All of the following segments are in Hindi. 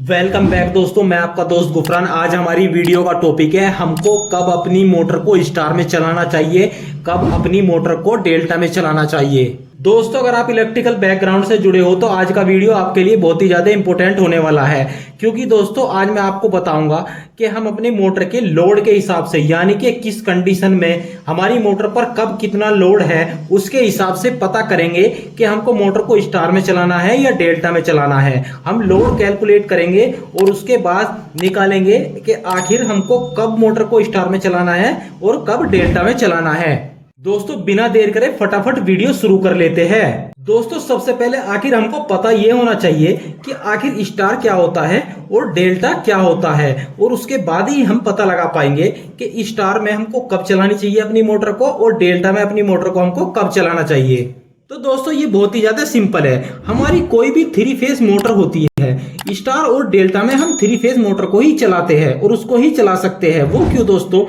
वेलकम बैक दोस्तों, मैं आपका दोस्त गुफरान। आज हमारी वीडियो का टॉपिक है हमको कब अपनी मोटर को स्टार में चलाना चाहिए, कब अपनी मोटर को डेल्टा में चलाना चाहिए। दोस्तों, अगर आप इलेक्ट्रिकल बैकग्राउंड से जुड़े हो तो आज का वीडियो आपके लिए बहुत ही ज्यादा इंपॉर्टेंट होने वाला है, क्योंकि दोस्तों आज मैं आपको बताऊंगा कि हम अपने मोटर के लोड के हिसाब से, यानी कि किस कंडीशन में हमारी मोटर पर कब कितना लोड है उसके हिसाब से पता करेंगे कि हमको मोटर को स्टार में चलाना है या डेल्टा में चलाना है। हम लोड कैलकुलेट करेंगे और उसके बाद निकालेंगे कि आखिर हमको कब मोटर को स्टार में चलाना है और कब डेल्टा में चलाना है। दोस्तों, बिना देर करे फटाफट वीडियो शुरू कर लेते हैं। दोस्तों, सबसे पहले आखिर हमको पता यह होना चाहिए कि आखिर स्टार क्या होता है और डेल्टा क्या होता है, और उसके बाद ही हम पता लगा पाएंगे कि स्टार में हमको कब चलानी चाहिए अपनी मोटर को और डेल्टा में अपनी मोटर को हमको कब चलाना चाहिए। तो दोस्तों, ये बहुत ही ज्यादा सिंपल है। हमारी कोई भी थ्री फेज मोटर होती है, स्टार और डेल्टा में हम थ्री फेज मोटर को ही चलाते हैं और उसको ही चला सकते हैं। वो क्यों दोस्तों?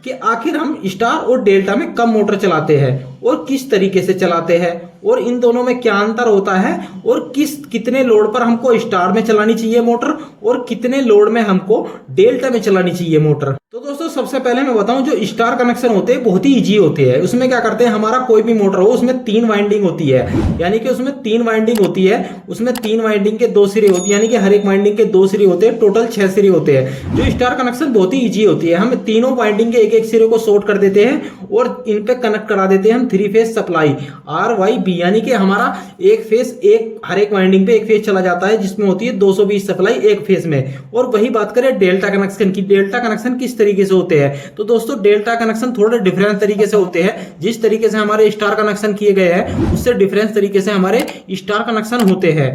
कि आखिर हम स्टार और डेल्टा में कब मोटर चलाते हैं और किस तरीके से चलाते हैं और इन दोनों में क्या अंतर होता है और कितने लोड पर हमको स्टार में चलानी चाहिए मोटर और कितने लोड में हमको डेल्टा में चलानी चाहिए मोटर। तो दोस्तों, सबसे पहले मैं बताऊं, जो स्टार कनेक्शन होते हैं बहुत ही इजी होते हैं। उसमें क्या करते हैं, हमारा कोई भी मोटर हो उसमें 3 वाइंडिंग होती है, यानी कि उसमें 3 वाइंडिंग होती है। उसमें 3 वाइंडिंग के 2 सिरे होती है, यानी कि हर एक वाइंडिंग के 2 सिरे होते हैं। टोटल 6 सिरे होते हैं। जो स्टार कनेक्शन बहुत ही इजी होती है, हम तीनों वाइंडिंग के एक सिरे को शॉर्ट कर देते हैं और इन पे कनेक्ट करा देते हैं हम 3 फेज सप्लाई RYB, यानी कि हमारा एक फेज हर एक वाइंडिंग पे एक फेज चला जाता है, जिसमें होती है 220 सप्लाई एक फेज में। और वही बात करें डेल्टा कनेक्शन की, डेल्टा कनेक्शन किस तरीके से होते हैं, तो दोस्तों डेल्टा कनेक्शन थोड़े डिफरेंट तरीके से होते हैं। जिस तरीके से हमारे स्टार कनेक्शन किए गए हैं उससे डिफरेंट तरीके से हमारे स्टार कनेक्शन होते हैं।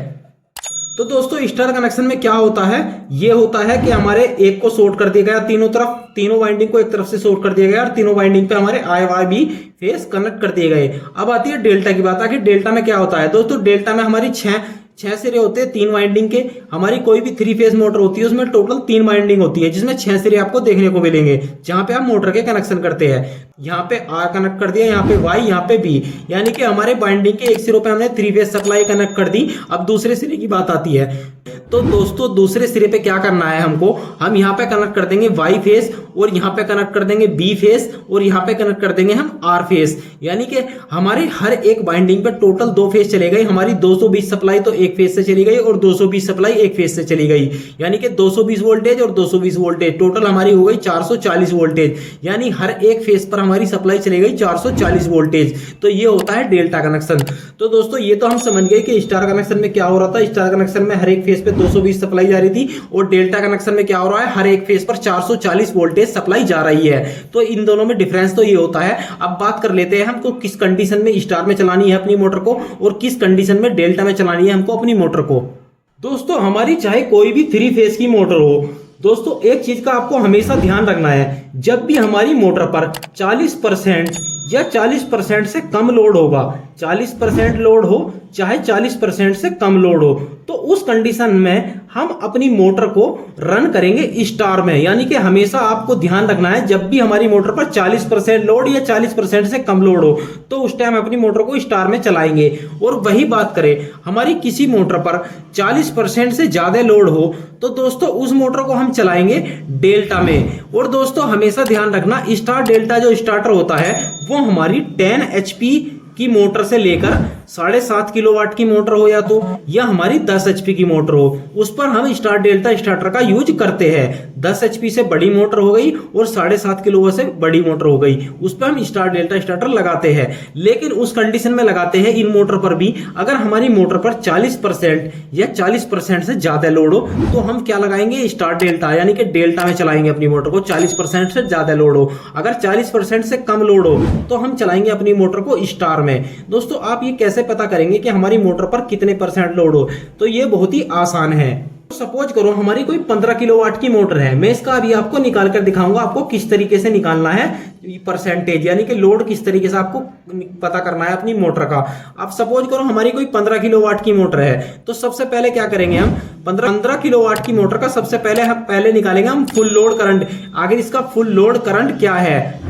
तो दोस्तों, स्टार कनेक्शन में क्या होता है, ये होता है कि हमारे एक को शॉर्ट कर दिया गया तीनों तरफ, तीनों वाइंडिंग को एक तरफ से शॉर्ट कर दिया गया और तीनों वाइंडिंग पे हमारे RYB फेस कनेक्ट कर दिए गए। अब आती है डेल्टा की बात। आखिर डेल्टा में क्या होता है दोस्तों? डेल्टा में हमारी 6 सिरे होते हैं 3 वाइंडिंग के। हमारी कोई भी 3 फेज मोटर होती है उसमें टोटल 3 वाइंडिंग होती है, जिसमें 6 सिरे आपको देखने को मिलेंगे। जहां पे आप मोटर के कनेक्शन करते हैं, यहाँ पे R कनेक्ट कर दिया, यहाँ पे Y, यहाँ पे B, यानी कि हमारे वाइंडिंग के एक सिरों पे हमने 3 फेज सप्लाई कनेक्ट कर दी। अब दूसरे सिरे की बात आती है। तो दोस्तों, दूसरे सिरे पे क्या करना है हमको, हम यहाँ पे कनेक्ट कर देंगे Y फेज और यहाँ पे कनेक्ट कर देंगे B फेज और यहाँ पे कनेक्ट कर देंगे हम R फेज, यानी कि हमारे हर एक वाइंडिंग पे टोटल 2 फेज चले गए। हमारी 220 सप्लाई तो एक फेज से चली गई और 220 सप्लाई एक फेज से चली गई, यानी कि 220 वोल्टेज और 220 वोल्टेज टोटल हमारी हो गई 440 वोल्टेज, यानी हर एक फेज पर हमारी सप्लाई चली गई 440 वोल्टेज। तो ये होता है डेल्टा कनेक्शन। तो दोस्तों, ये तो हम समझ गए कि स्टार कनेक्शन में क्या हो रहा था। स्टार कनेक्शन में हर एक फेज पे 220 सप्लाई जा रही थी और डेल्टा कनेक्शन में क्या हो रहा है, हर एक फेज पर 440 वोल्टेज सप्लाई जा रही है। तो इन दोनों में डिफरेंस तो ये होता है। अब बात कर लेते हैं हमको किस कंडीशन में स्टार में चलानी है अपनी मोटर को और किस कंडीशन में डेल्टा में चलानी है हमको अपनी मोटर को। दोस्तों, हमारी चाहे कोई भी 3 फेज की मोटर हो, दोस्तों एक चीज का आपको हमेशा ध्यान रखना है, जब भी हमारी मोटर पर 40% या 40% से कम लोड होगा, 40% लोड हो चाहे 40% से कम लोड हो, तो उस कंडीशन में हम अपनी मोटर को रन करेंगे स्टार में। यानी कि हमेशा आपको ध्यान रखना है, जब भी हमारी मोटर पर 40% लोड या 40% से कम लोड हो तो उस टाइम अपनी मोटर को स्टार में चलाएंगे। और वही बात करें हमारी किसी मोटर पर 40% से ज्यादा लोड हो तो दोस्तों उस मोटर को हम चलाएंगे डेल्टा में। और दोस्तों, हमेशा ध्यान रखना, स्टार डेल्टा जो स्टार्टर होता है वो हमारी 10 HP की मोटर से लेकर 7.5 किलोवाट की मोटर हो या हमारी 10 HP की मोटर हो, उस पर हम स्टार डेल्टा स्टार्टर का यूज करते हैं। 10 HP से बड़ी मोटर हो गई और 7.5 किलोवाट से बड़ी मोटर हो गई, उस पर हम स्टार डेल्टा स्टार्टर लगाते हैं। लेकिन उस कंडीशन में लगाते हैं इन मोटर पर भी, अगर हमारी मोटर पर 40% या 40% से ज्यादा लोड हो तो हम क्या लगाएंगे, स्टार डेल्टा, यानी कि डेल्टा में चलाएंगे अपनी मोटर को। 40% से ज्यादा लोड हो, अगर 40% से कम लोड हो तो हम चलाएंगे अपनी मोटर को स्टार में। दोस्तों, आप ये कैसे पता करेंगे कि हमारी मोटर पर कितने % लोड हो, तो ये बहुत ही आसान है। सपोज करो हमारी कोई 15 किलोवाट की मोटर है, मैं इसका अभी आपको निकाल कर दिखाऊंगा आपको किस तरीके से निकालना है। परसेंटेज, यानी कि लोड किस तरीके से आपको पता करना है अपनी मोटर का। अब सपोज करो हमारी कोई 15 किलोवाट की मोटर है, तो सबसे पहले क्या करेंगे हम 15 किलोवाट की मोटर का सबसे पहले निकालेंगे हम फुल लोड करंट। आखिर इसका फुल लोड करंट क्या है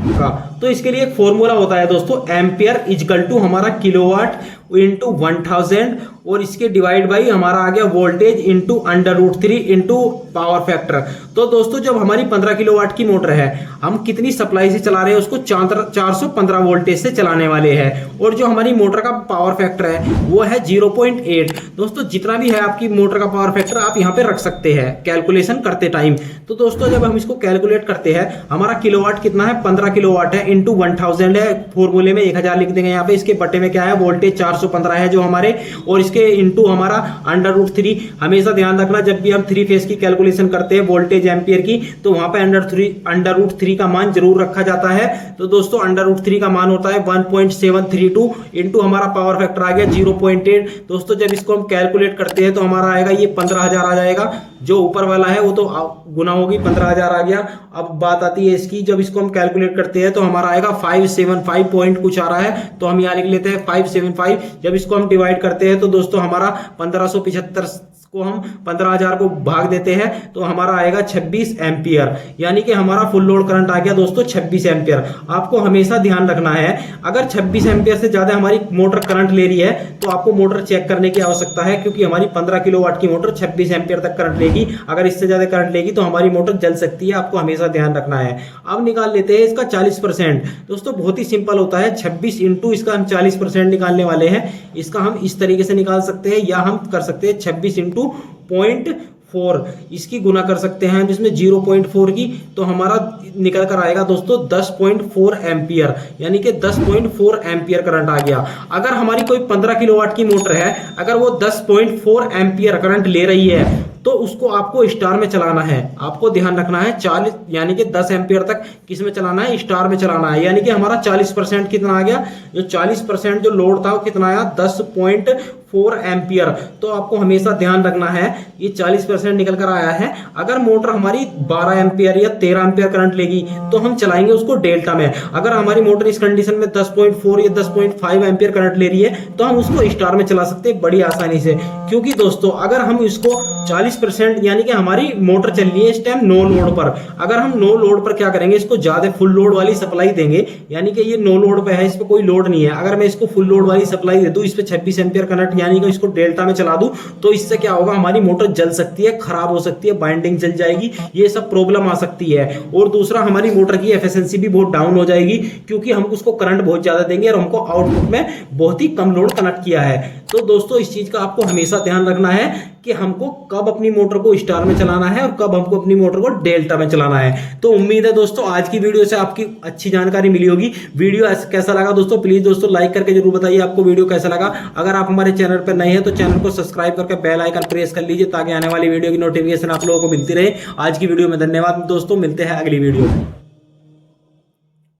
तो इसके लिए एक फॉर्मूला होता है दोस्तों, एम्पियर इजकल टू हमारा किलोवाट इंटू 1000 और इसके डिवाइड बाई हमारा आ गया voltage into √3 into power factor. तो दोस्तों जब हमारी 15 किलोवाट की मोटर है, हम कितनी सप्लाई से चला रहे हैं उसको 415 वोल्टेज से चलाने वाले हैं, और जो हमारी मोटर का पावर फैक्टर है वो है 0.8। दोस्तों जितना भी है आपकी मोटर का पावर फैक्टर आप यहाँ पे रख सकते हैं कैलकुलेशन करते टाइम। तो दोस्तों जब हम इसको कैलकुलेट करते हैं, हमारा किलोवाट कितना है 15 किलोवाट है इंटू 1000 है, फॉर्मूले में 1000 लिख देंगे यहाँ पे, इसके बटे में क्या है वोल्टेज 415 है जो हमारे, और इसके इंटू हमारा √3। हमेशा ध्यान रखना जब भी हम 3 फेज की कैलकुलेशन करते हैं वोल्टेज एम्पियर की, तो वहां पे √3 का मान जरूर रखा जाता है। तो दोस्तों √3 का मान होता है 1.732 इंटू हमारा पावर फैक्टर आ गया 0.8। दोस्तों जब इसको हम कैलकुलेट करते हैं तो हमारा आएगा ये 15000 आ जाएगा, जो ऊपर वाला है वो तो गुना होगी 15000 आ गया। अब बात आती है इसकी, जब इसको हम कैलकुलेट करते हैं तो हमारा आएगा 575 पॉइंट कुछ आ रहा है, तो हम यहाँ लिख लेते हैं 575। जब इसको हम डिवाइड करते हैं तो दोस्तों हमारा 1575 को हम 15000 को भाग देते हैं तो हमारा आएगा 26 एम्पियर, यानी कि हमारा फुल लोड करंट आ गया दोस्तों 26 एम्पियर। आपको हमेशा ध्यान रखना है, अगर 26 एम्पियर से ज्यादा हमारी मोटर करंट ले रही है तो आपको मोटर चेक करने की आवश्यकता है, क्योंकि हमारी 15 किलोवाट की मोटर 26 एम्पियर तक करंट लेगी। अगर इससे ज्यादा करंट लेगी तो हमारी मोटर जल सकती है, आपको हमेशा ध्यान रखना है। अब निकाल लेते हैं इसका 40%। दोस्तों बहुत ही सिंपल होता है, 26 इंटू इसका हम 40% निकालने वाले हैं। इसका हम इस तरीके से निकाल सकते हैं, या हम कर सकते हैं 26 इंटू 0.4, इसकी गुना कर सकते हैं जिसमें 0.4 की, तो हमारा निकल कर आएगा दोस्तों 10.4 एम्पियर, यानी कि 10.4 एम्पियर करंट आ गया। अगर हमारी कोई 15 किलोवाट की मोटर है, अगर वो 10.4 एम्पियर करंट ले रही है तो उसको आपको स्टार में चलाना है। आपको ध्यान रखना है 40 यानी कि 10 एम्पियर तक किस में चलाना है, स्टार में चलाना है। यानी कि हमारा 40% कितना आ गया, जो 40% जो लोड था वो कितना आया 10.4 एम्पियर। तो आपको हमेशा ध्यान रखना है ये 40% निकल कर आया है। अगर मोटर हमारी 12 एम्पियर या 13 एम्पियर करंट लेगी तो हम चलाएंगे उसको डेल्टा में। अगर हमारी मोटर इस कंडीशन में 10.4 या 10.5 एम्पियर करंट ले रही है तो हम उसको स्टार में चला सकते हैं बड़ी आसानी से, क्योंकि दोस्तों अगर हम इसको 40% यानी कि हमारी मोटर चल रही है इस टाइम नो लोड पर, अगर हम नो लोड पर क्या करेंगे, इसको ज्यादा फुल लोड वाली सप्लाई देंगे, यानी कि ये नो लोड पे है, इस पे कोई लोड नहीं है। अगर मैं इसको फुल लोड वाली सप्लाई दे दूं, इस पे 26 एम्पियर करंट यानी कि इसको डेल्टा में चला दूं, तो इससे क्या होगा, हमारी मोटर जल सकती है, खराब हो सकती है, बाइंडिंग जल जाएगी, ये सब प्रॉब्लम आ सकती है। और दूसरा हमारी मोटर की एफिशिएंसी भी बहुत डाउन हो जाएगी, क्योंकि हम उसको करंट बहुत ज्यादा देंगे और हमको आउटपुट में बहुत ही कम लोड कनेक्ट किया है। तो दोस्तों इस चीज का आपको हमेशा ध्यान रखना है कि हमको कब अपनी मोटर को स्टार में चलाना है और कब हमको अपनी मोटर को डेल्टा में चलाना है। तो उम्मीद है दोस्तों आज की वीडियो से आपकी अच्छी जानकारी मिली होगी। वीडियो कैसा लगा दोस्तों, प्लीज दोस्तों लाइक करके जरूर बताइए आपको वीडियो कैसा लगा। अगर आप हमारे चैनल पर नए हैं तो चैनल को सब्सक्राइब करके बेल आइकन प्रेस कर लीजिए, ताकि आने वाली वीडियो की नोटिफिकेशन आप लोगों को मिलती रहे। आज की वीडियो में धन्यवाद दोस्तों, मिलते हैं अगली वीडियो में।